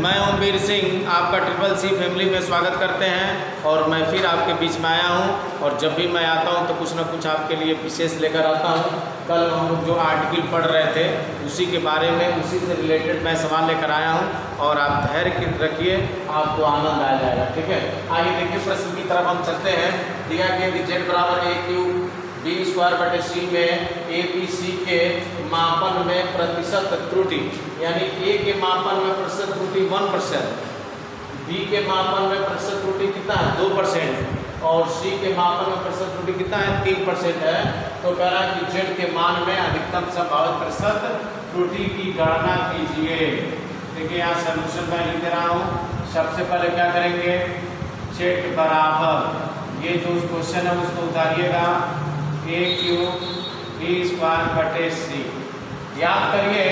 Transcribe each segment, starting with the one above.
मैं ओमवीर सिंह आपका triple C family में स्वागत करते हैं और मैं फिर आपके बीच में आया हूं। और जब भी मैं आता हूं तो कुछ ना कुछ आपके लिए विशेष लेकर आता हूं। कल हम लोग जो आर्टिकल पढ़ रहे थे उसी के बारे में, उसी से रिलेटेड मैं सवाल लेकर आया हूं और आप धैर्य रखिए, आपको आनंद आ जाएगा। ठीक है, आगे देखिए प्रश्न की तरफ हम चलते हैं। दिया गया कि z बराबर ए क्यूब बी स्क्वायर बटे सी में ए बी सी के मापन में प्रतिशत त्रुटि, यानी ए के मापन में प्रतिशत त्रुटि 1%, बी के मापन में प्रतिशत त्रुटि कितना है 2% और सी के मापन में प्रतिशत त्रुटि कितना है 3% है। तो कह रहा है कि जेड के मान में अधिकतम संभावित प्रतिशत त्रुटि की गणना कीजिए। देखिए यहाँ सोल्यूशन मैं लिख दे रहा हूँ। सबसे पहले क्या करेंगे, जेड बराबर ये जो क्वेश्चन है उसको उतारिएगा ए क्यूब बी स्क्वायर बटे सी। याद करिए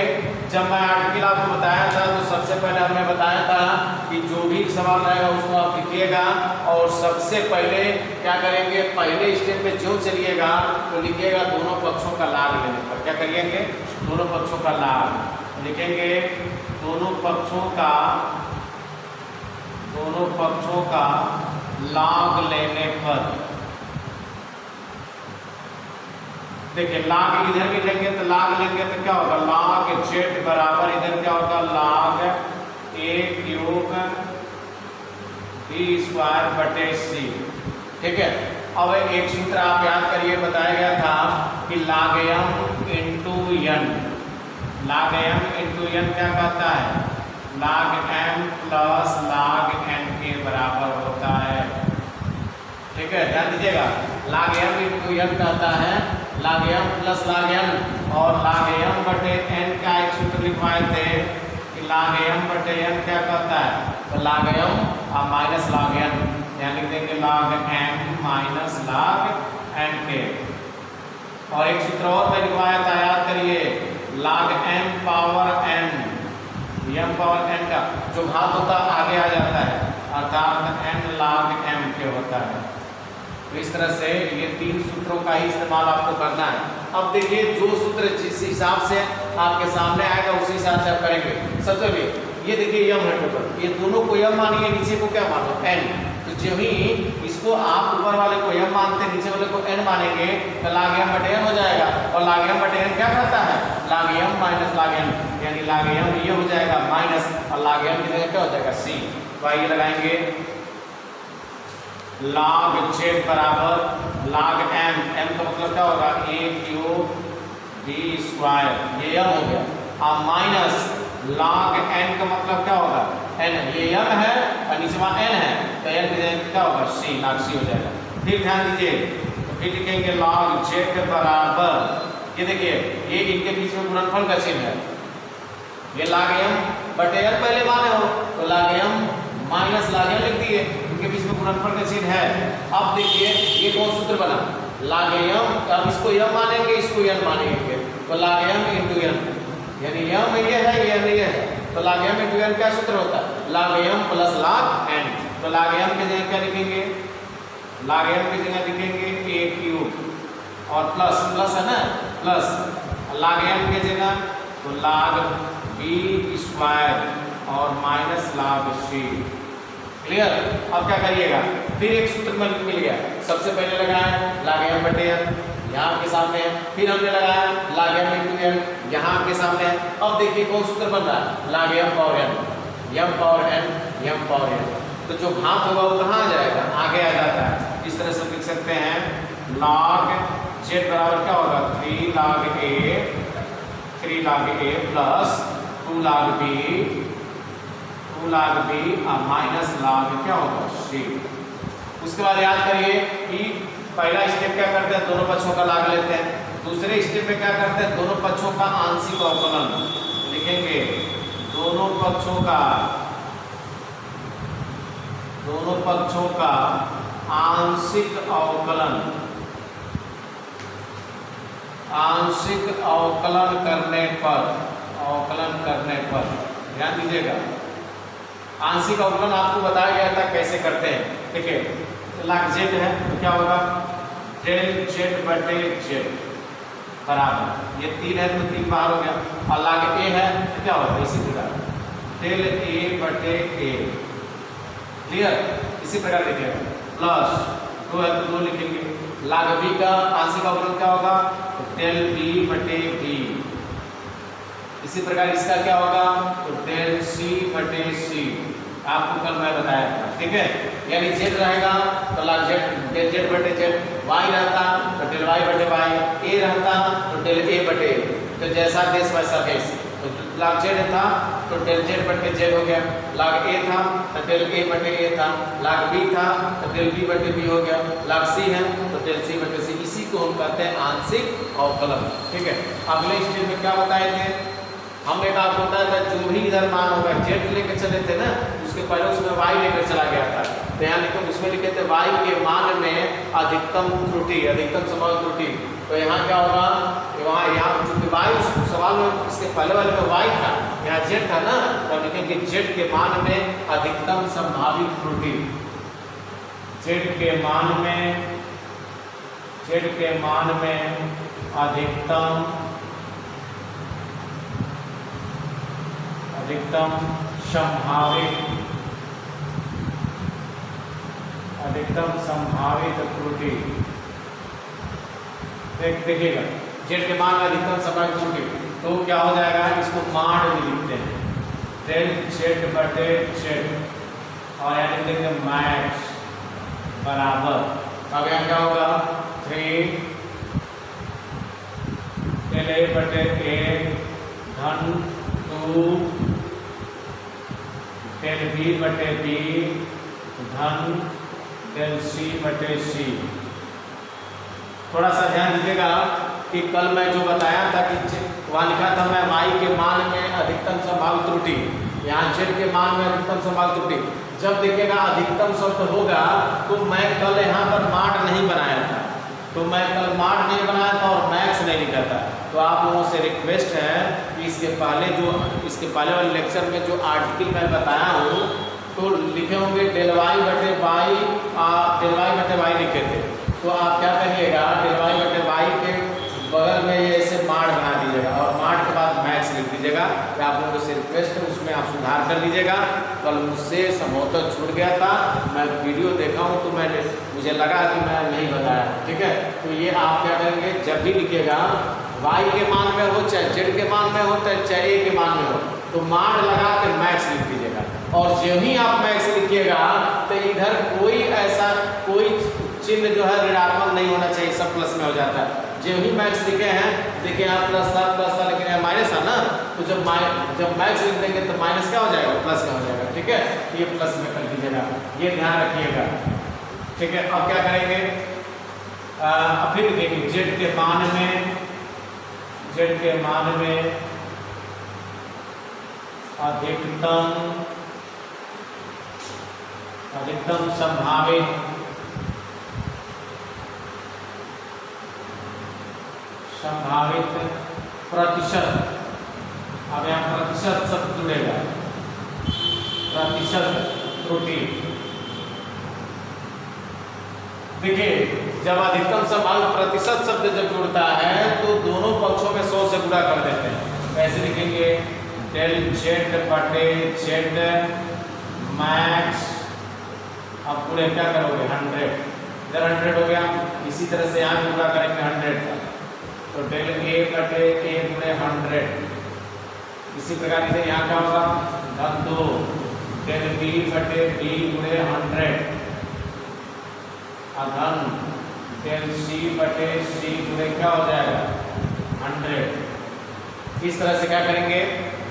जब मैं आर्टिकल आपको बताया था तो सबसे पहले हमने बताया था कि जो भी सवाल रहेगा उसको आप लिखिएगा और सबसे पहले क्या करेंगे, पहले स्टेप पे जो चलिएगा तो लिखिएगा दोनों पक्षों का लाभ लेने पर। क्या करिएंगे, दोनों पक्षों का लाभ लिखेंगे, दोनों पक्षों का लाभ लेने पर। देखिए लाग इधर भी लेंगे तो लाग लेंगे तो क्या होगा, लाग जेड बराबर इधर क्या होगा लाग ए क्यूब बी स्क्वायर बटे सी। ठीक है, अब एक सूत्र आप याद करिए, बताया गया था कि लाग m इंटू एन, लाग m इंटू एन क्या कहता है, लाग m प्लस लाग n के बराबर होता है। ठीक है, ध्यान दीजिएगा, लाग m इंटू एन कहता है लाग m प्लस लाग n, और लाग m बटे n का एक सूत्र लिखवाए थे कि लाग m बटे n क्या कहता है, तो लाग m माइनस लाग n, यानी देंगे लाग m माइनस लाग n के। और एक सूत्र और मैं लिखवाया था, याद करिए, लाग m पावर n का जो घात होता आगे आ जाता है, अर्थात n लाग m के होता है। तो इस तरह से ये तीन सूत्रों का ही इस्तेमाल आपको करना है। अब देखिए जो सूत्र जिस हिसाब से आपके सामने आएगा उसी हिसाब से आप करेंगे। सबसे पहले ये देखिए यम है टोटल, ये दोनों को यम मानिए, नीचे को क्या मानो n। तो जो ही इसको आप ऊपर वाले को यम मानते हैं, नीचे वाले को n मानेंगे तो लाग m बटे n हो जाएगा। और लाग m बटे n क्या करता है, लाग m माइनस लाग n, यानी लाग m ये हो जाएगा माइनस और लाग m की जगह क्या हो जाएगा c। तो आइए लगाएंगे, लाग जेड बराबर लाग m, m का मतलब क्या होगा ए क्यूब बी स्क्वायर, ये m हो गया, अब माइनस लाग n का मतलब क्या होगा n, ये m है और नीचे वहाँ n है तो n की जगह क्या होगा c, लाग c हो जाएगा। फिर ध्यान दीजिए, तो फिर लिखेंगे लाग जेड बराबर, ये देखिए ये इनके बीच में गुणनफल का चिन्ह है, ये लाग m बटे n पहले माने हो तो लाग m माइनस लाग n लिख दिए, इनके बीच में गुणनफल का चिन्ह है। अब देखिए ये कौन सूत्र बना, लाग m, अब इसको m मानेंगे इसको n मानेंगे तो लाग m इंटू n, यानी m ये है ये n ये है, तो लाग m इंटू n क्या सूत्र होता है, लाग m प्लस लाग n। तो लाग m की जगह क्या लिखेंगे, लाग m की जगह लिखेंगे a क्यूब और प्लस प्लस है ना, प्लस लाग m की जगह तो लाग b स्क्वायर और माइनस लाग c। क्लियर। अब क्या करिएगा, फिर एक सूत्र में मिल गया, सबसे पहले लगाया लाग m बटे n, यहाँ आपके सामने है, फिर हमने लगाया लाग m इंटू n, यहाँ आपके सामने है। अब देखिए कौन सूत्र बन रहा है, लाग m power n, m power n, m power n। तो जो घात होगा वो कहाँ आ जाएगा, आगे आ जाता है। इस तरह से लिख सकते हैं लाग z बराबर क्या होगा 3 लाग a प्लस 2 लाग b माइनस लाग क्या होगा c। उसके बाद याद करिए कि पहला स्टेप क्या करते हैं, दोनों पक्षों का लाग लेते हैं। दूसरे स्टेप में क्या करते हैं, दोनों पक्षों का आंशिक अवकलन लिखेंगे, दोनों पक्षों का आंशिक अवकलन करने पर ध्यान दीजिएगा, आंशिक अवकलन आपको बताया गया था कैसे करते हैं। ठीक है, लाग जेड है तो क्या होगा डेल जेड बटे जेड बराबर, ये 3 है तो 3 बाहर हो गया, और लाग ए है तो क्या होगा इसी प्रकार डेल ए बटे ए। क्लियर? इसी प्रकार लिखेगा प्लस 2 है तो 2 लिखेंगे। log b का आंशिक अवकलन क्या होगा? डेल b बटे b। इसी प्रकार इसका क्या होगा? तो डेल c बटे c। आपको कल मैं बताया था, ठीक है। यानी z रहेगा तो log z डेल z बटे z, y रहता तो डेल y बटे y, a रहता तो डेल a बटे a। तो जैसा देश वैसा भेष। तो log z था तो डेल z बटे z हो गया, log a था तो डेल a बटे a था, log b था तो डेल b बटे b हो गया, log c है तो डेल c बटे c। इसी को हम कहते हैं आंशिक अवकलन, ठीक है। अगले स्टेज में क्या बताए थे? हमने आपको बताया था जो भी इधर मान होगा z लेकर चले थे ना, उसके पहले उसमें y लेकर चला गया था। तो यहाँ लिखो, उसमें लिखे थे y के मान में अधिकतम त्रुटि, अधिकतम संभावित त्रुटि। तो यहाँ क्या होगा? यहाँ चूंकि y उस सवाल में इसके पहले वाले में y था, यहाँ z था ना, तो लिखेंगे z के मान में अधिकतम संभावित त्रुटि। z के मान में अधिकतम संभावित त्रुटि। देखिएगा z के मान में अधिकतम संभावित त्रुटि तो क्या हो जाएगा? इसको माड में लिखते हैं, डेल z बटे z, और यहाँ लिख देंगे मैक्स बराबर। अब यहाँ क्या होगा? 3 डेल a बटे a धन 2 डेल b बटे b धन डेल c बटे c। थोड़ा सा ध्यान दीजिएगा कि कल मैं जो बताया था कि वहाँ लिखा था मैं y के मान में अधिकतम संभावित त्रुटि, यहाँ z के मान में अधिकतम संभावित त्रुटि। जब देखिएगा अधिकतम शब्द होगा तो मैं कल यहाँ पर माड नहीं बनाया था, और मैक्स नहीं लिखा था। तो आप लोगों से रिक्वेस्ट है कि इसके पहले वाले लेक्चर में जो आर्टिकल मैं बताया हूँ तो लिखे होंगे डेल वाई बटे वाई लिखे थे। तो आप क्या करिएगा? डेल वाई बटे वाई के बगल में ये ऐसे माड बना दीजिएगा और माड के बाद मैक्स लिख दीजिएगा। आप लोगों से रिक्वेस्ट है, उसमें आप सुधार कर लीजिएगा। कल मुझसे संभवतः छूट गया था, मैं वीडियो देखा हूँ तो मुझे लगा कि मैं नहीं बताया, ठीक है। तो ये आप क्या करेंगे? जब भी लिखिएगा y के मान में हो चाहे z के मान में हो चाहे a के मान में हो, तो माड लगा के मैक्स लिख दीजिएगा। और जो ही आप मैक्स लिखिएगा तो इधर कोई चिन्ह जो है ऋणात्मक नहीं होना चाहिए, सब प्लस में हो जाता है। जो ही मैक्स लिखे हैं, देखिए यहाँ प्लस था लेकिन यहाँ माइनस था ना, तो जब मैक्स लिख देंगे तो माइनस क्या हो जाएगा? प्लस में हो जाएगा, ठीक है। ये प्लस में कर दीजिएगा, ये ध्यान रखिएगा, ठीक है। अब क्या करेंगे? फिर देखिए z के मान में अधिकतम संभावित प्रतिशत। अब यहाँ प्रतिशत शब्द जुड़ेगा, प्रतिशत त्रुटि। देखिए जब अधिकतम संभावित प्रतिशत शब्द जब जुड़ता है तो दोनों पक्षों में 100 से गुणा कर देते हैं। कैसे लिखेंगे? डेल z बटे z मैक्स, अब पूरे क्या करोगे? 100, इधर 100 हो गया। इसी तरह से यहाँ गुणा करेंगे 100 का, तो डेल a बटे a गुणे 100। इसी प्रकार से यहाँ क्या होगा? धन 2 डेल b बटे b गुणे 100 धन डेल c बटे c गुणे क्या हो जाएगा? 100। इस तरह से क्या करेंगे?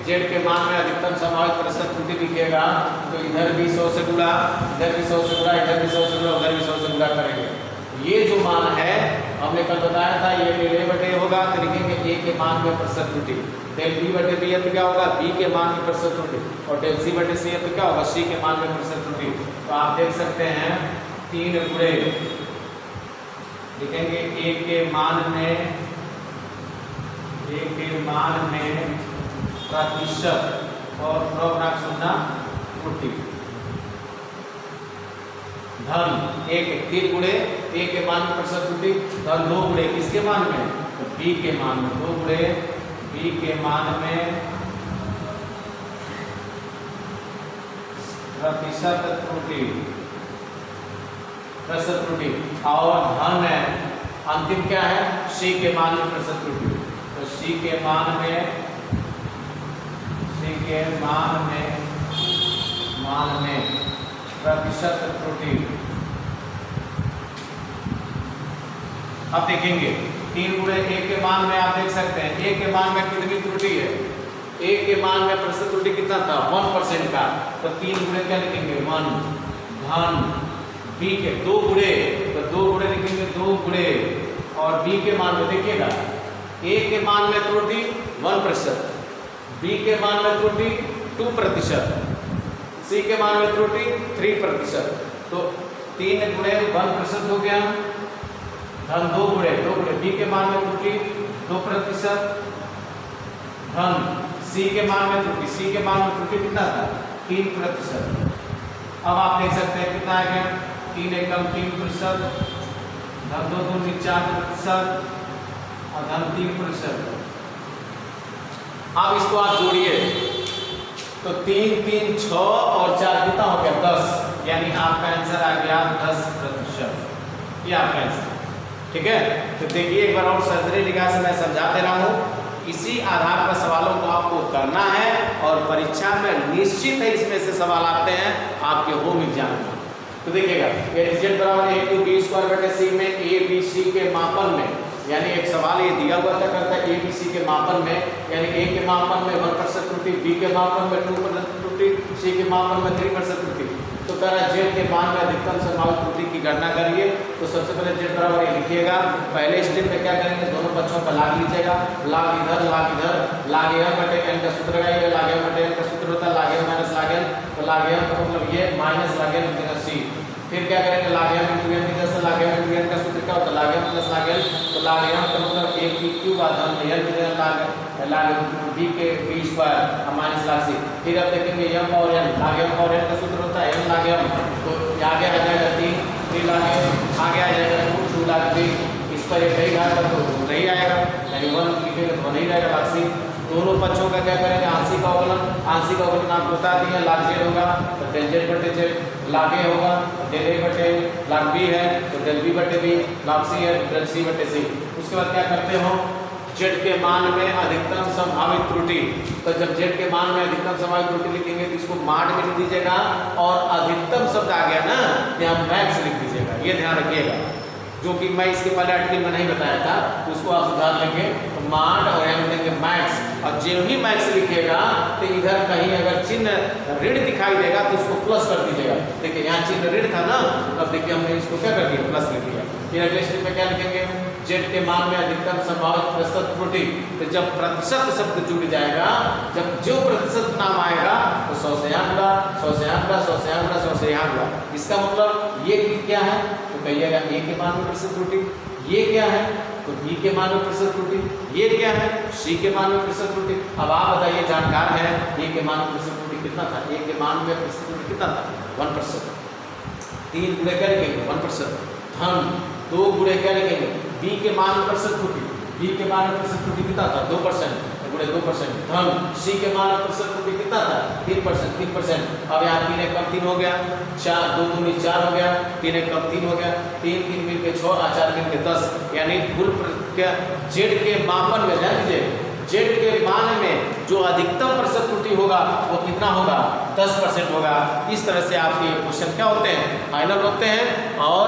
z के मान में अधिकतम संभावित प्रतिशत त्रुटि लिखिएगा तो इधर भी 100 से गुणा, इधर भी 100 से गुणा, इधर भी 100 से गुणा, उधर भी 100 से गुणा करेंगे। ये जो मान है हमने कल बताया था, ये डेल a बटे होगा तो लिखेंगे a के मान में प्रतिशत त्रुटि, डेल b बटे b है तो क्या होगा? b के मान में प्रतिशत त्रुटि, और डेल c बटे c है तो क्या होगा? c के मान में प्रतिशत त्रुटि। तो आप देख सकते हैं 3 गुणे लिखेंगे a के मान में प्रतिशत और प्रोग्राम सुनना त्रुटि धन 1 3 गुणे a के मान में प्रतिशत त्रुटि धन 2 गुणे किसके मान में? तो b के मान में, 2 गुणे b के मान में प्रतिशत त्रुटि, प्रतिशत त्रुटि। और धन है अंतिम क्या है, सी के मान में प्रतिशत त्रुटि। तो सी के मान में प्रतिशत त्रुटि। अब देखेंगे 3 गुणे ए के मान में आप देख सकते हैं ए के मान में कितनी त्रुटि है, ए के मान में प्रतिशत त्रुटि कितना था 1% का। तो 3 गुणे क्या लिखेंगे 1 धन बी के 2 गुणे, तो 2 गुणे लिखेंगे 2 गुणे। और बी के मान में देखिएगा ए के मान में त्रुटि 1%, बी के मान में त्रुटि 2%, सी के मान में त्रुटि 3%। तो 3 गुणे 1% हो गया, धन 2 गुणे बी के मान में त्रुटि 2%, धन सी के मान में त्रुटि कितना था 3%। अब आप देख सकते हैं कितना आ गया 3 एकम 3%, धन 2 दूनी 4% और धन 3%। अब इसको आप जोड़िए तो 3 3 6 और 4 कितना हो गया 10, यानी आपका आंसर आ गया 10%। ये आपका आंसर, ठीक है। तो देखिए एक बार और सर्जरी निगाह से मैं समझा दे रहा हूँ, इसी आधार पर सवालों को आपको करना है और परीक्षा में निश्चित है इसमें से सवाल आते हैं आपके होम एग्जाम में। तो देखिएगा z बराबर a/b² c में a b c के मापन में, यानी एक सवाल ये दिया हुआ था करता है a b c के मापन में, यानी a के मापन में 1% त्रुटि, b के मापन में 2% त्रुटि, c के मापन में 3% त्रुटि। तो कह रहा है z के मान में अधिकतम संभावित त्रुटि की गणना करिए। तो सबसे पहले z बराबर ये लिखिएगा। पहले स्टेप में क्या करेंगे, दोनों पक्षों का लाग लीजिएगा, लाग इधर लाग m बटे n का सूत्र लगाइएगा, लाग m बटे n का सूत्र होता है लाग m माइनस लाग n। तो लाग m का मतलब ये माइनस लाग n इंटू c। फिर क्या करेंगे लाग m इंटू n, जैसे लाग m इंटू n का सूत्र क्या होता है लाग m प्लस लाग n। तो लाग m का मतलब a की क्यूब आधा n लाग b के b² माइनस लाग c। फिर अब देखेंगे m और n, लाग m और n का सूत्र होता है m लाग m। तो आगे आ जाएगा 3 लाग m, आगे आ जाएगा 2 लाग b। इस पर एक नहीं घात तो नहीं आएगा, यानी 1 लिखेंगे तो नहीं रहेगा लाग c। दोनों पक्षों का क्या करेंगे आंशिक अवकलन आप बता दिए, लाग z होगा तो डेल z बटे z, लाग a होगा डेल a बटे लाग b है तो डेल b बटे b, लाग c है डेल c बटे c। उसके बाद क्या करते हो z के मान में अधिकतम संभावित त्रुटि। तो जब z के मान में अधिकतम संभावित त्रुटि लिखेंगे तो इसको माड में लिख दीजिएगा और अधिकतम शब्द आ गया ना यहाँ मैक्स लिख दीजिएगा, ये ध्यान रखिएगा, जो कि मैं इसके पहले आर्टिकल में नहीं बताया था, उसको आप सुधार लेंगे तो माड और यहाँ लिखेंगे मैक्स। और जो ही मैक्स लिखिएगा तो इधर कहीं अगर चिन्ह ऋण दिखाई देगा तो उसको प्लस कर दीजिएगा। देखिए यहाँ चिन्ह ऋण था ना, अब देखिए हमने इसको क्या कर दिया प्लस लिख दिया। फिर अगले स्टेप में क्या लिखेंगे z के मान में अधिकतम संभावित प्रतिशत त्रुटि। तो जब प्रतिशत शब्द जुड़ जाएगा, जब जो प्रतिशत नाम आएगा तो 100 से यहाँ गुणा, 100 से यहाँ गुणा, 100 से यहाँ गुणा, 100 से यहाँ गुणा। इसका मतलब ये क्या है तो कहिएगा a के मान में प्रतिशत त्रुटि, ये क्या है तो b के मान में प्रतिशत त्रुटि, ये क्या है c के मान में प्रतिशत त्रुटि। अब आप बताइए जानकार है a के मान में प्रतिशत त्रुटि कितना था, a के मान में प्रतिशत त्रुटि कितना था 1%। 3 गुणे क्या लिखेंगे 1%, धन 2 गुणे क्या लिखेंगे b के मान में प्रतिशत त्रुटि, b के मान में प्रतिशत त्रुटि कितना था 2% गुणे 2%, धन c के मान में प्रतिशत त्रुटि कितना था 3%। अब यहाँ 3 एक कम 3 हो गया, 4 2 दूनी 4 हो गया, 3 एक कम 3 हो गया, 3 3 मिल के 6 और 4 मिल के 10, यानी कुल z के मापन में ध्यान दीजिए z के मान में जो अधिकतम प्रतिशत त्रुटि होगा वो कितना होगा 10% होगा। इस तरह से आपके क्वेश्चन क्या होते हैं फाइनल होते हैं और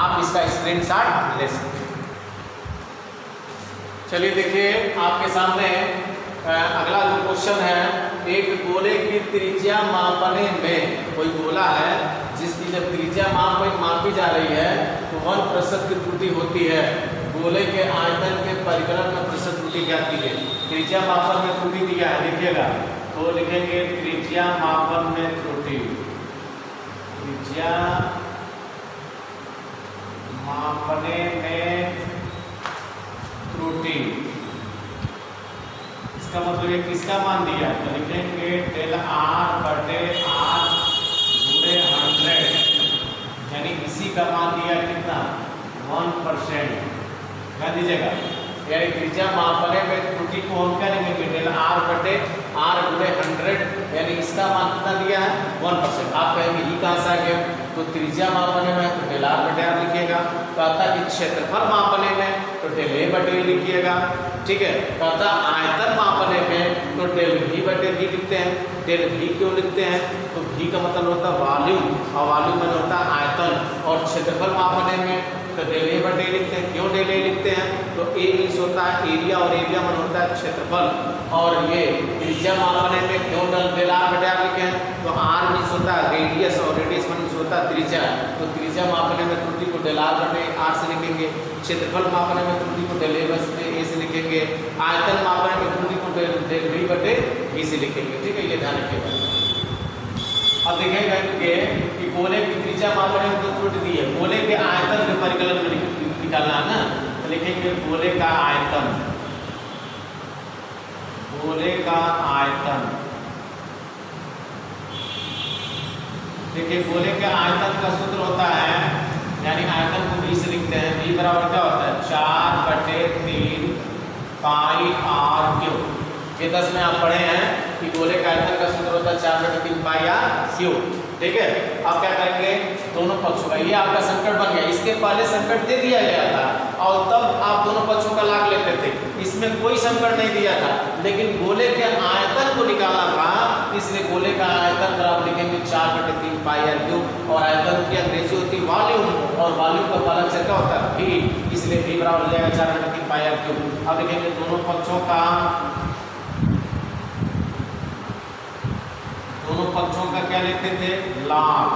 आप इसका स्क्रीनशॉट ले सकते हैं। चलिए देखिए आपके सामने अगला जो क्वेश्चन है, एक गोले की त्रिज्या मापने में, कोई गोला है जिसकी जब त्रिज्या मापी जा रही है तो 1% की त्रुटि होती है। गोले के आयतन के परिकलन में प्रतिशत त्रुटि ज्ञात कीजिए। त्रिज्या मापन में त्रुटि दिया है, देखिएगा तो लिखेंगे त्रिज्या मापन में त्रुटि, त्रिज्या मापने में त्रुटि, इसका मतलब ये किसका मान दिया है तो लिखेंगे डेल r बटे r गुणे 100, यानी इसी का मान दिया कितना 1%। ध्यान दीजिएगा, यानी त्रिज्या मापने में त्रुटि को हम क्या लिखेंगे डेल r बटे आर गुणे 100 यानी इसका मान कितना दिया है 1%। आप कहेंगे ये कहाँ से आ गया, तो त्रिज्या मापने में तो डेल आर बटे आर लिखिएगा। कहता कि क्षेत्रफल मापने में तो डेल ए बटे ए लिखिएगा, ठीक है। कहता आयतन मापने में तो डेल भी बटे भी लिखते हैं। डेल भी क्यों लिखते हैं, तो भी का मतलब होता है वॉल्यूम, और वॉल्यूम में होता है आयतन। और क्षेत्रफल मापने में तो डेल ए बटे लिखते हैं। क्यों डेल ए लिखते हैं, तो ए मीन्स होता है एरिया और एरिया मन होता है क्षेत्रफल। और ये त्रिज्या मापने में क्यों डेल आर बटे आर लिखे हैं, तो आर मीन्स होता है रेडियस और रेडियस मीन्स होता है त्रिज्या। तो त्रिज्या मापने में त्रुटि को डेल आर बटे आर से लिखेंगे, क्षेत्रफल मापने में त्रुटि को डेल ए बटे ए से लिखेंगे, आयतन मापने में त्रुटि को डेल बी बटे बी से लिखेंगे, ठीक है। ये ध्यान रखिएगा। अब देखेंगे कि गोले की त्रिज्या मापने में तो त्रुटि दी है, गोले के आयतन के परिकलन में निकालना है ना, तो लिखेंगे गोले का आयतन, गोले का आयतन। देखिए गोले के आयतन का सूत्र होता है, यानी आयतन को b से लिखते हैं, b बराबर क्या होता है 4/3 पाई आर क्यूब। ये 10 में आप पढ़े हैं कि गोले का आयतन का सूत्र होता है 4/3 पाई आर क्यूब, ठीक है। अब क्या करेंगे, दोनों पक्षों का, ये आपका संकट बन गया। इसके पहले संकट दे दिया गया था और तब आप दोनों पक्षों का लाभ लेते थे, इसमें कोई संकट नहीं दिया था। लेकिन गोले के आयतन को निकालना था, इसलिए गोले का आयतन बराबर लिखेंगे 4/3 पाई आर क्यूब। और आयतन की अंग्रेजी होती है वॉल्यूम, और वॉल्यूम का पालन से क्या होता है v, इसलिए v बराबर हो जाएगा 4/3 पाई आर क्यूब। अब लिखेंगे दोनों पक्षों का क्या लेते थे लाग,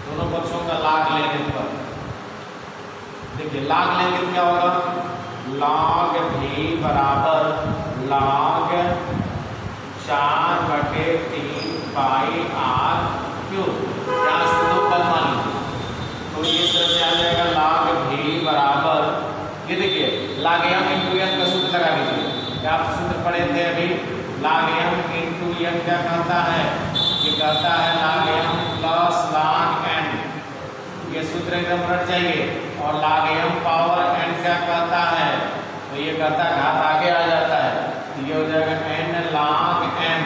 दोनों पक्षों का लाग लेने पर देखिए लाग लेंगे तो क्या होगा, log v बराबर log 4/3 पाई आर क्यूब। यहाँ से दो पद मान लीजिए, तो ये तरह से आ जाएगा log v बराबर, ये देखिए log m इंटू n का सूत्र लगा लीजिए। आप सूत्र पढ़े थे अभी, log m इंटू n क्या कहता है, ये कहता है log m plus log n, ये सूत्र एकदम रट जाइए। और log m पावर n क्या कहता है, तो ये कहता है घात आगे आ जाता है, तो ये हो जाएगा n log m।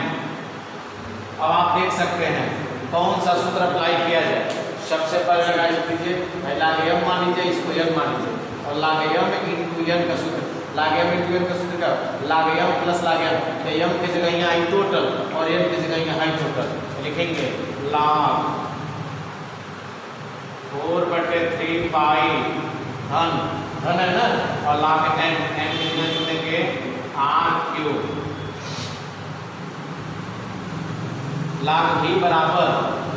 अब आप देख सकते हैं कौन सा सूत्र अप्लाई किया जाए। सबसे पहले लगा लीजिए, log m मान लीजिए, इसको n मान लीजिए, और log m इंटू n का सूत्र, log m इंटू n का सूत्र क्या, log m plus log m, तो m की जगह यहाँ आई टोटल और n की जगह यहाँ आई टोटल, लिखेंगे log 4/3 पाई धन है ना, और log n की जगह लिखेंगे r क्यूब। log v बराबर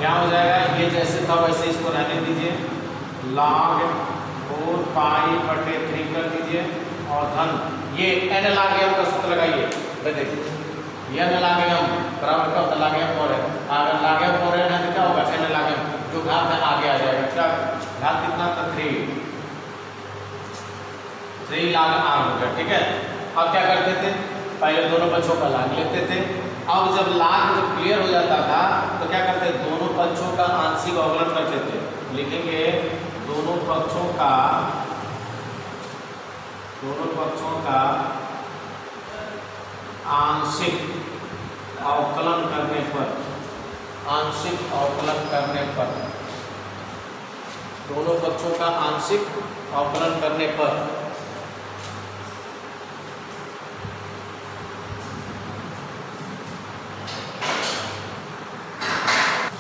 यहाँ हो जाएगा, ये जैसे था वैसे इसको रहने दीजिए, log 4 पाई/3 कर दीजिए, और धन ये n log m का सूत्र लगाइए। देखिए n log m बराबर क्या होता है, log m और n, अगर log m और n है तो क्या होगा n log m, जो घात है आगे आ जाएगा। क्या घात कितना था 3 log r हो गया, ठीक है। अब क्या करते थे, पहले दोनों पक्षों का लाग लेते थे। अब जब लाग क्लियर हो जाता था तो क्या करते, दोनों पक्षों का आंशिक अवकलन करते थे। लिखेंगे दोनों पक्षों का आंशिक अवकलन करने पर, आंशिक अवकलन करने पर, दोनों पक्षों का आंशिक अवकलन करने पर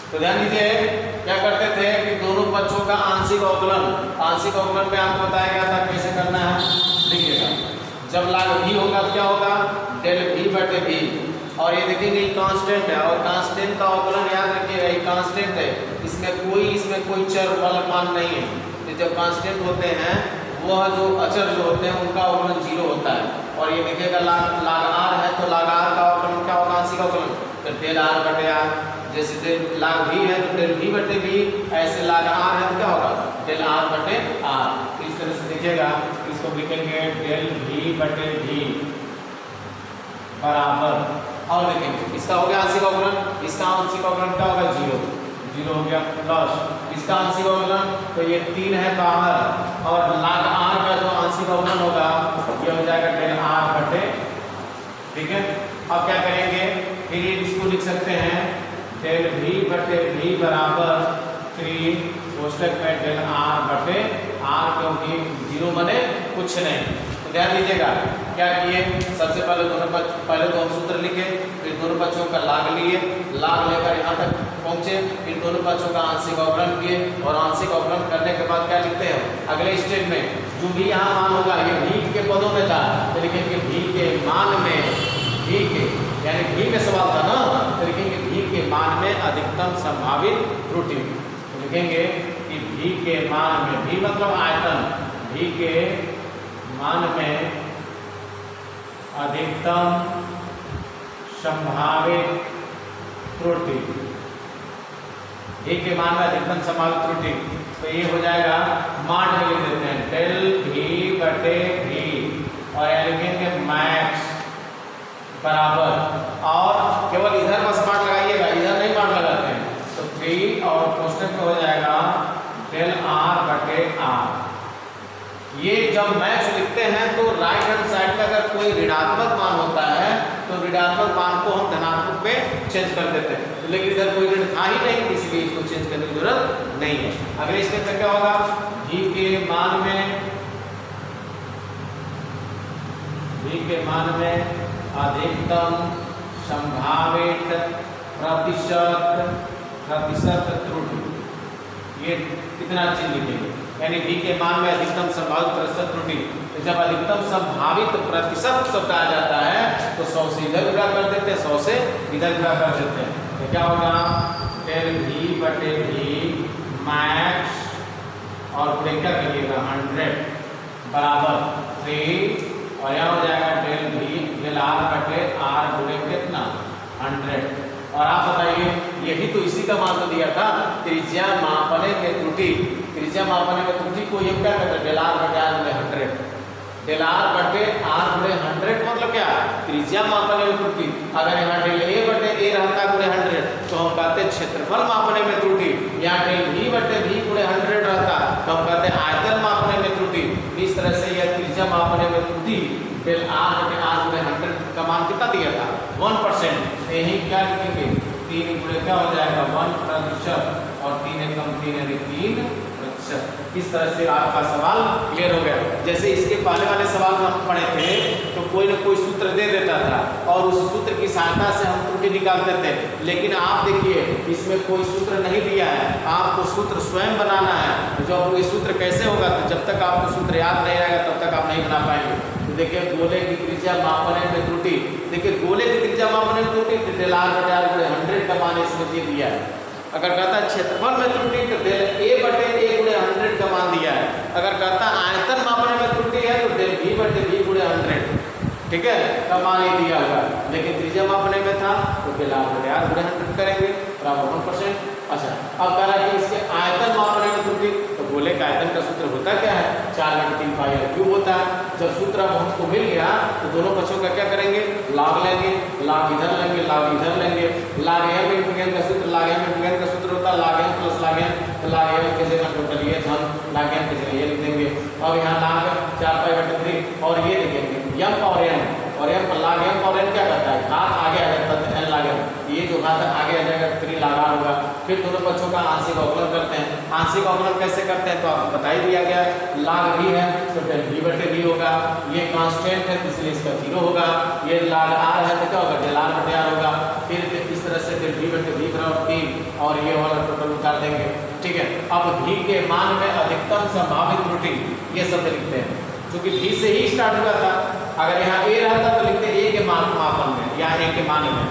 तो ध्यान दीजिए क्या करते थे कि दोनों पक्षों का आंशिक अवकलन, आंशिक अवकलन में आपको बताया गया था कैसे करना है। देखिएगा जब log v होगा तो क्या होगा, डेल v बटे v, और ये देखेंगे ये कांस्टेंट है, और कांस्टेंट का अवकलन याद रखिएगा ये कांस्टेंट है, इसमें कोई चर बल मान नहीं है। तो जब कांस्टेंट होते हैं वह जो अचर जो होते हैं उनका अवकलन 0 होता है। और ये देखिएगा log r है तो log r का अवकलन क्या होगा, आंशिक अवकलन, तो डेल r बटे r, जैसे log v है तो डेल v बटे v, ऐसे log r है तो क्या होगा डेल r बटे r। इस तरह से देखिएगा, इसको लिखेंगे डेल v बटे v बराबर, और देखेंगे इसका हो गया आंशिक अवकलन, इसका आंशिक अवकलन क्या होगा 0 हो गया, प्लस इसका आंशिक अवकलन तो ये 3 है बाहर, और log r का जो आंशिक अवकलन होगा ये हो जाएगा डेल r बटे, ठीक है। अब क्या करेंगे फिर इसको लिख सकते हैं डेल V बटे V बराबर 3 कोष्टक में डेल R बटे R, क्योंकि 0 बने कुछ नहीं। तो ध्यान दीजिएगा क्या किए, सबसे पहले तो हम सूत्र लिखे, फिर दोनों पक्षों का लाग लिए, लाग लेकर यहाँ तक पहुँचे, फिर दोनों पक्षों का आंशिक अवकलन किए, और आंशिक अवकलन करने के बाद क्या लिखते हैं अगले स्टेप में, जो भी यहाँ मान होगा ये V के पदों में था, तो लिखेंगे V के मान में, V के यानी V में सवाल था ना, तो लिखेंगे V के मान में अधिकतम संभावित त्रुटि। तो लिखेंगे कि V के मान में, V मतलब आयतन, V के मान में अधिकतम संभावित त्रुटि, V के मान में अधिकतम संभावित त्रुटि, तो ये हो जाएगा मान में लिख देते हैं डेल V बटे V, और यहाँ लिखेंगे मैक्स बराबर, और केवल इधर बस मान लगाइएगा, इधर नहीं मान लगाते हैं, तो 3 और कोष्टक में हो जाएगा डेल R बटे R। ये जब मैक्स लिखते हैं तो राइट हैंड साइड में अगर कोई ऋणात्मक मान होता है तो ऋणात्मक मान को हम धनात्मक पे चेंज कर देते हैं, तो लेकिन इधर कोई ऋण था ही नहीं, इसलिए इसको चेंज करने की जरूरत नहीं है। अगले स्टेप में क्या होगा, V के मान में अधिकतम संभावित प्रतिशत त्रुटि, ये कितना चीज लिखेंगे, यानी V के मान में अधिकतम संभावित प्रतिशत त्रुटि, तो जब अधिकतम संभावित प्रतिशत शब्द आ जाता है तो 100 से इधर गुणा कर देते हैं, 100 से इधर गुणा कर देते हैं, तो क्या होगा डेल V बटे V मैक्स, और गुणे क्या करिएगा 100 बराबर 3, और यहाँ हो जाएगा डेल R बटे R गुणे कितना 100। और आप बताइए यही तो इसी का मान तो दिया था, त्रिज्या मापने में त्रुटि, त्रिज्या मापने में त्रुटि को ये क्या कहते हैं डेल R बटे R गुणे 100, डेल R बटे R गुणे 100 मतलब क्या, त्रिज्या मापने में त्रुटि। अगर यहाँ डेल A बटे A रहता गुणे 100 तो हम कहते क्षेत्रफल मापने में त्रुटि, यहाँ डेल V बटे V गुणे 100 रहता तो हम कहते आयतन मापने में त्रुटि। इस तरह से यह त्रिज्या मापने में त्रुटि डेल R बटे R गुणे 100 का मान कितना दिया था 1%, यही क्या लिखेंगे 3 गुणे क्या हो जाएगा 1%, और 3 एकम 3 यानी 3%। इस तरह से आपका सवाल क्लियर हो गया। जैसे इसके पहले वाले सवाल में हम पढ़े थे तो कोई ना कोई सूत्र दे देता था और उस सूत्र की सहायता से हम त्रुटि निकालते थे, लेकिन आप देखिए इसमें कोई सूत्र नहीं दिया है, आपको सूत्र स्वयं बनाना है। जब कोई सूत्र कैसे होगा, तो जब तक आपको सूत्र याद नहीं रहेगा तब तक आप नहीं बना पाएंगे। तो देखिए गोले की त्रिज्या मापने में त्रुटि, देखिए गोले की त्रिज्या मापने में त्रुटि डेल R बटे R गुणे 100 का मान इसमें दे दिया है। अगर कहता है क्षेत्रफल में त्रुटि तो डेल A बटे A गुणे 100 का मान दिया है। अगर कहता है आयतन मापने में त्रुटि है तो डेल V बटे V गुणे 100, ठीक है, का मान ही दिया हुआ है। लेकिन त्रिज्या मापने में था तो डेल R बटे R गुणे 100 करेंगे बराबर 1%। अच्छा, अब कह रहा है कि इसके आयतन मापने में त्रुटि, तो गोले का आयतन का सूत्र होता क्या है 4/3 पाई r क्यूब होता है। जब सूत्र अब हमको मिल गया तो दोनों पक्षों का क्या करेंगे, लाग लेंगे, लाग इधर लेंगे, लाग इधर लेंगे। लाग m इंटू n का सूत्र, लाग m इंटू n का सूत्र होता है लाग m प्लस लाग n, तो लाग m की जगह टोटल ये धन, लाग m की जगह ये लिख देंगे। और यहाँ लाग 4π/3 और ये लिखेंगे m और n, और m पर लाग m और n क्या करता है घात आगे आ जाता है n लाग m, ये जो घात आगे आ जाएगा 3 लाग r होगा। फिर दोनों पक्षों का आंशिक अवकलन करते हैं। आंशिक अवकलन कैसे करते हैं तो आपको बता ही दिया गया, लाग v है तो डेल v बटे v होगा, ये कांस्टेंट है इसलिए इसका 0 होगा, ये लाग r है तो क्या होगा डेल r बटे r होगा। फिर इस तरह से डेल v बटे v बराबर 3 और ये वाला टोटल उतार देंगे, ठीक है। अब v के मान में अधिकतम संभावित त्रुटि ये शब्द लिखते हैं, क्योंकि v से ही स्टार्ट हुआ था। अगर यहाँ a रहता तो लिखते a के मान मापन में या a के मान में,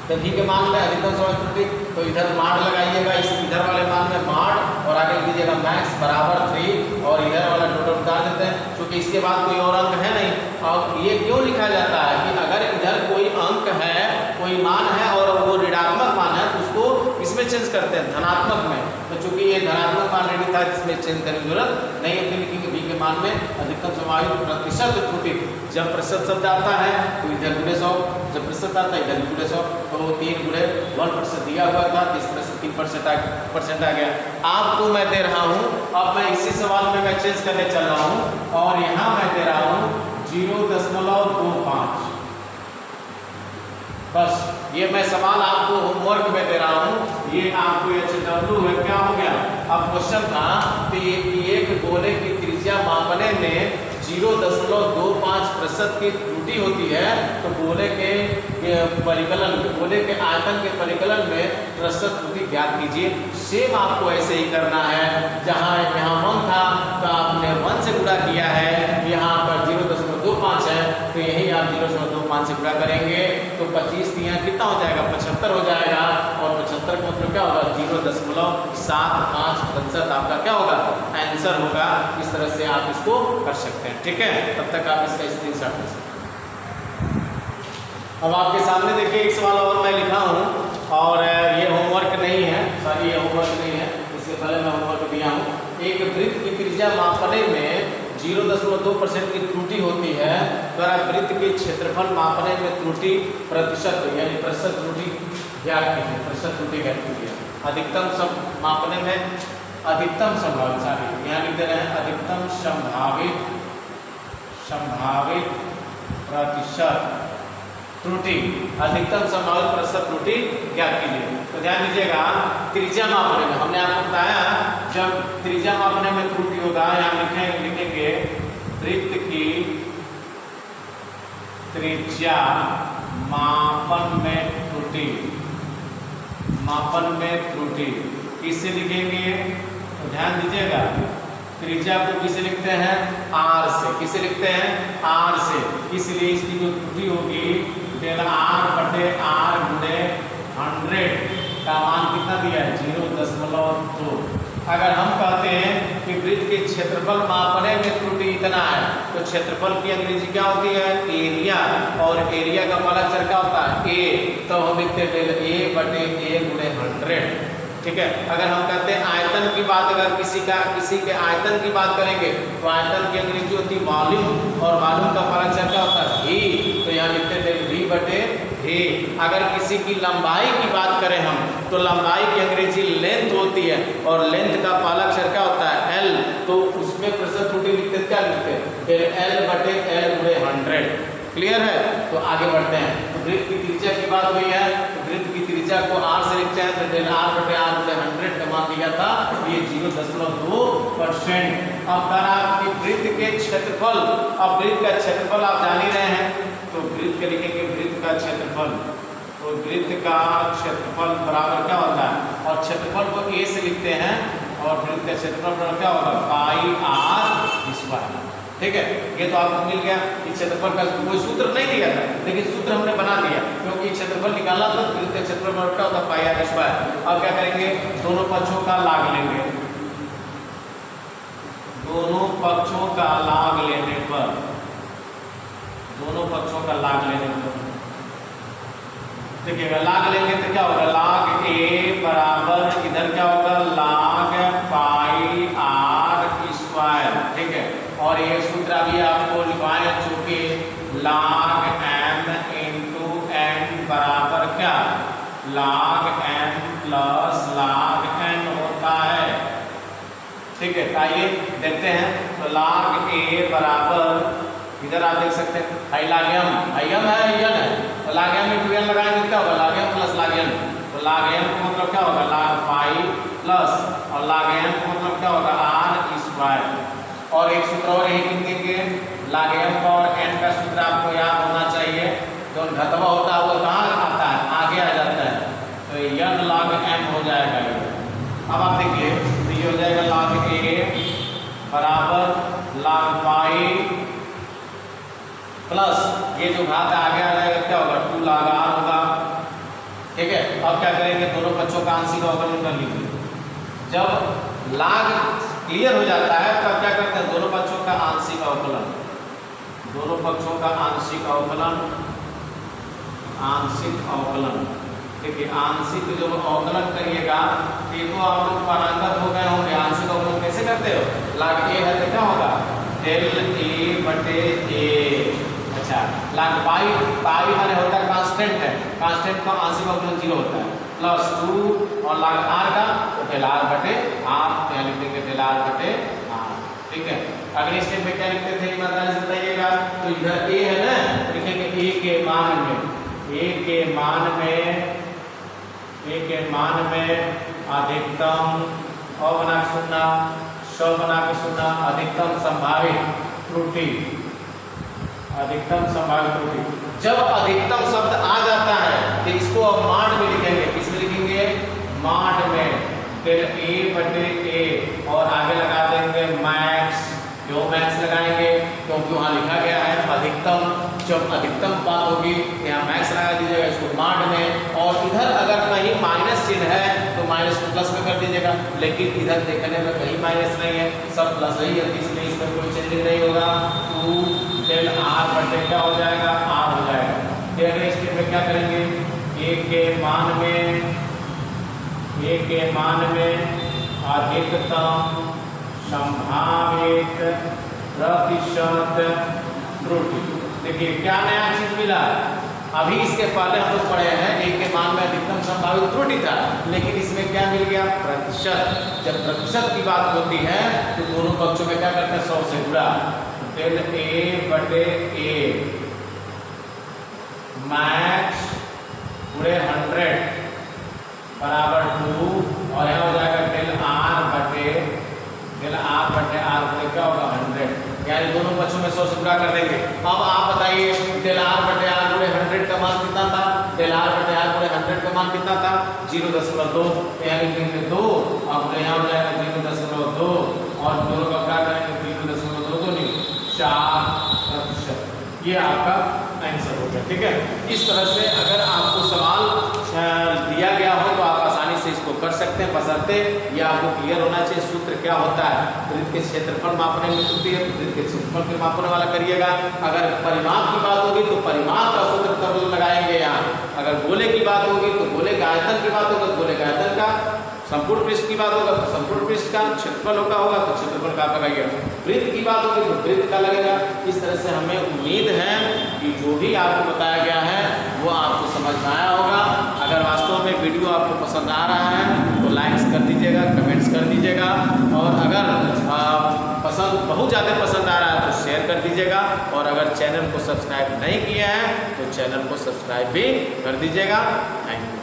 तो v के मान में अधिकतम संभावित त्रुटि, तो इधर माड लगाइएगा, इस इधर वाले मान में माड और आगे लिख दीजिएगा मैक्स बराबर 3 और इधर वाला टोटल उतार देते हैं, क्योंकि इसके बाद कोई और अंक है नहीं। और ये क्यों लिखा जाता है कि अगर इधर कोई अंक है, कोई मान है और वो ऋणात्मक मान है तो उसको इसमें चेंज करते हैं धनात्मक में, तो चूंकि ये धनात्मक मान रेडी था इसमें चेंज करने की जरूरत नहीं है। फिर लिखेंगे v के मान में अधिकतम संभावित प्रतिशत त्रुटि, जब प्रतिशत शब्द आता है तो इधर गुणे 100, जब प्रतिशत आता है इधर गुणे 100, तो 3 गुणे 1% दिया हुआ था, इस तरह से 3% आ गया। आपको मैं दे रहा हूँ, अब मैं इसी सवाल में मैं चेंज करने चल रहा हूँ और यहाँ मैं दे रहा हूँ 0.25, बस ये मैं सवाल आपको होमवर्क में दे रहा हूँ, ये आपको HW है। क्या हो गया? अब क्वेश्चन था कि एक गोले की त्रिज्या मापने में 0.25% की त्रुटि होती है, तो गोले के परिकलन, गोले के आयतन के परिकलन में प्रतिशत त्रुटि ज्ञात कीजिए। सेम आपको ऐसे ही करना है, जहाँ यहाँ 1 था तो आपने 1 से गुणा किया है, यहाँ पर 0.25 है तो यही आप 0.25 से गुणा करेंगे तो 25 दिया कितना हो जाएगा? 75 हो जाएगा। और 75 का मतलब क्या होगा? 0.75% आपका क्या होगा? आंसर होगा। इस तरह से आप इसको कर सकते हैं, ठीक है। तब तक आप इसका स्क्रीनशॉट ले सकते हैं। अब आपके सामने देखिए एक सवाल और मैं लिखा हूँ, और ये होमवर्क नहीं है, सॉरी ये होमवर्क नहीं है, इससे पहले मैं होमवर्क दिया हूँ। एक वृत्त की त्रिज्या मापने में 0.2% की त्रुटि होती है, द्वारा वृत्त के क्षेत्रफल मापने में त्रुटि प्रतिशत यानी प्रतिशत त्रुटि ज्ञात कीजिए। प्रतिशत त्रुटि ज्ञात कीजिए। अधिकतम सब मापने में अधिकतम संभावित, सारी यहाँ लिख दे रहे हैं अधिकतम संभावित प्रतिशत त्रुटि, अधिकतम संभावित प्रतिशत त्रुटि ज्ञात कीजिए। तो ध्यान दीजिएगा, त्रिज्या मापने में हमने आपको बताया जब त्रिज्या मापने में त्रुटि होगा, यहाँ लिखेंगे वृत्त की त्रिज्या मापन में त्रुटि किससे लिखेंगे? तो ध्यान दीजिएगा, त्रिज्या को किसे लिखते हैं? R से। किसे लिखते हैं? R से। इसलिए इसकी जो त्रुटि होगी डेल R/R गुणे 100 का मान कितना दिया है? 0.2। अगर हम कहते हैं कि वृत्त के क्षेत्रफल मापने में त्रुटि इतना है, तो क्षेत्रफल की अंग्रेजी क्या होती है? एरिया। और एरिया का पहला अक्षर क्या होता है? A। तो हम लिखते हैं डेल A/A गुणे 100, ठीक है। अगर हम कहते हैं आयतन की बात, अगर किसी के आयतन की बात करेंगे तो आयतन की अंग्रेजी होती है वॉल्यूम, और वॉल्यूम का पहला अक्षर क्या होता है? V। तो यहाँ लिखते हैं V/V। अगर किसी की लंबाई की बात करें हम, तो लंबाई की अंग्रेजी लेंथ होती है, और लेंथ का पहला अक्षर क्या होता है? L। तो उसमें प्रतिशत त्रुटि लिखते हैं, क्या लिखते हैं? L/L गुणे 100। क्लियर है? तो आगे बढ़ते हैं। तो वृत्त की त्रिज्या की बात हुई है, तो वृत्त की त्रिज्या को R से लिखते हैं, तो डेल R/R गुणे 100 का मान दिया था, ये 0.2%। अब कहा कि वृत्त के क्षेत्रफल, अब वृत्त का क्षेत्रफल आप जान ही रहे हैं, तो वृत्त के लिखेंगे वृत्त का क्षेत्रफल। तो वृत्त का क्षेत्रफल बराबर क्या होता है? और क्षेत्रफल को A से लिखते हैं, और वृत्त का क्षेत्रफल बराबर क्या होगा? πr²। ठीक है, ये तो आपको मिल गया। इस क्षेत्रफल का कोई सूत्र नहीं दिया था, लेकिन सूत्र हमने बना दिया, क्योंकि क्षेत्रफल निकालना था। वृत्त का क्षेत्रफल बराबर क्या होता है? πr²। अब क्या करेंगे? दोनों पक्षों का लाग लेंगे। दोनों पक्षों का लाग लेने पर, देखिएगा लाग लेंगे तो क्या होगा? लाग A बराबर इधर क्या होगा? लाग πr²। ठीक है, और ये सूत्र अभी आपको लिखवाए, चूंकि log m इंटू n बराबर क्या? log m plus log n होता है। ठीक है, आइए देखते हैं। तो log A बराबर, इधर आप देख सकते हैं log m है n है, तो log m इंटू n लगाएंगे क्या होगा? log m plus log n। तो log m का मतलब क्या होगा? log पाई प्लस, और log n का मतलब क्या होगा? r²। और एक सूत्र और यही लिखेंगे, log m और n का सूत्र आपको याद होना चाहिए। जो घटवा होता है वो कहाँ आता है? आगे आ जाता है, तो n log m हो जाएगा। अब आप देखिए, तो ये हो जाएगा log A बराबर log पाई प्लस, ये जो घात आगे आ जाएगा क्या होगा? 2 log r होगा। ठीक है, अब क्या करेंगे? दोनों पक्षों का आंशिक अवकलन कर लीजिए। जब log क्लियर हो जाता है तब क्या करते हैं? दोनों पक्षों का आंशिक अवकलन, दोनों पक्षों का आंशिक अवकलन, देखिए आंशिक जब अवकलन करिएगा, ये तो आप लोग पारंगत हो गए होंगे। आंशिक अवकलन कैसे करते हो? log A है तो क्या होगा? Del A/A। अच्छा, log पाई माने होता है कांस्टेंट है, कांस्टेंट का आंशिक अवकलन 0 होता है, प्लस 2, और log r का तो डेल R/R, यहाँ लिख देंगे डेल R/R। ठीक है, अगले स्टेप में क्या लिखते थे बताइएगा। तो इधर A है ना, तो लिखेंगे A के मान मान में अधिकतम और बना के सुनना, बना के सुनना, अधिकतम संभावित त्रुटि। जब अधिकतम शब्द आ जाता है तो इसको अब माड में लिखेंगे। किसमें लिखेंगे? माड में। डेल ए बटे ए और आगे लगा देंगे मैक्स। क्यों मैक्स लगाएंगे? क्योंकि वहां लिखा गया है अधिकतम। जब अधिकतम बात होगी यहाँ मैक्स लगा दीजिएगा इसको माड में। और इधर अगर कहीं माइनस चिन्ह है तो माइनस को प्लस में कर दीजिएगा, लेकिन इधर देखने में कहीं माइनस नहीं है, सब प्लस ही है, इसलिए इसमें कोई चेंजिंग नहीं होगा। 2 डेल आर बटे क्या हो जाएगा? आर हो जाएगा। अगले स्टेप में क्या करेंगे? ए के मान में अधिकतम संभावित प्रतिशत त्रुटि। देखिए क्या नया चीज मिला। अभी इसके पहले हम लोग पढ़े हैं ए के मान में अधिकतम संभावित त्रुटि था, लेकिन इसमें क्या मिल गया? प्रतिशत। जब प्रतिशत की बात होती है तो दोनों पक्षों में क्या करते हैं? 100 से गुणा। डेल ए बटे ए मैक्स पूरे 100 बराबर 2 और यहाँ हो जाएगा डेल आर बटे आर क्या होगा? 100। यानी दोनों पक्षों में 100 से गुणा कर देंगे। अब आप बताइए डेल आर बटे आर पूरे 100 का मान कितना था? डेल आर बटे आर पूरे 100 का मान कितना था? 0.2। यानी लिखेंगे 2 अब यहाँ हो जाएगा 0.2 और दोनों का क्या करेंगे? 0.22 नहीं 4%। ये आपका आंसर हो गया। ठीक है, इस तरह से अगर आपको सवाल दिया गया हो तो आप आसानी से इसको कर सकते हैं, बशर्ते ये आपको क्लियर होना चाहिए सूत्र क्या होता है। वृत्त के क्षेत्रफल मापने में त्रुटि है, वृत्त के क्षेत्रफल के मापने वाला करिएगा। अगर परिमाप की बात होगी तो परिमाप का सूत्र तब लगाएंगे यहाँ। अगर गोले की बात होगी तो गोले का आयतन की बात होगा, गोले का आयतन का। संपूर्ण पृष्ठ की बात होगा तो संपूर्ण पृष्ठ का। क्षेत्रफल होगा तो क्षेत्रफल का आप लगाइएगा। वृत्त की बात होगी तो वृत्त का लगेगा। इस तरह से हमें उम्मीद है कि जो भी आपको बताया गया है वो आपको समझ में आया होगा। अगर वास्तव में वीडियो आपको पसंद आ रहा है तो लाइक्स कर दीजिएगा, कमेंट्स कर दीजिएगा, और अगर बहुत ज़्यादा पसंद आ रहा है तो शेयर कर दीजिएगा। और अगर चैनल को सब्सक्राइब नहीं किया है तो चैनल को सब्सक्राइब भी कर दीजिएगा। Thank you.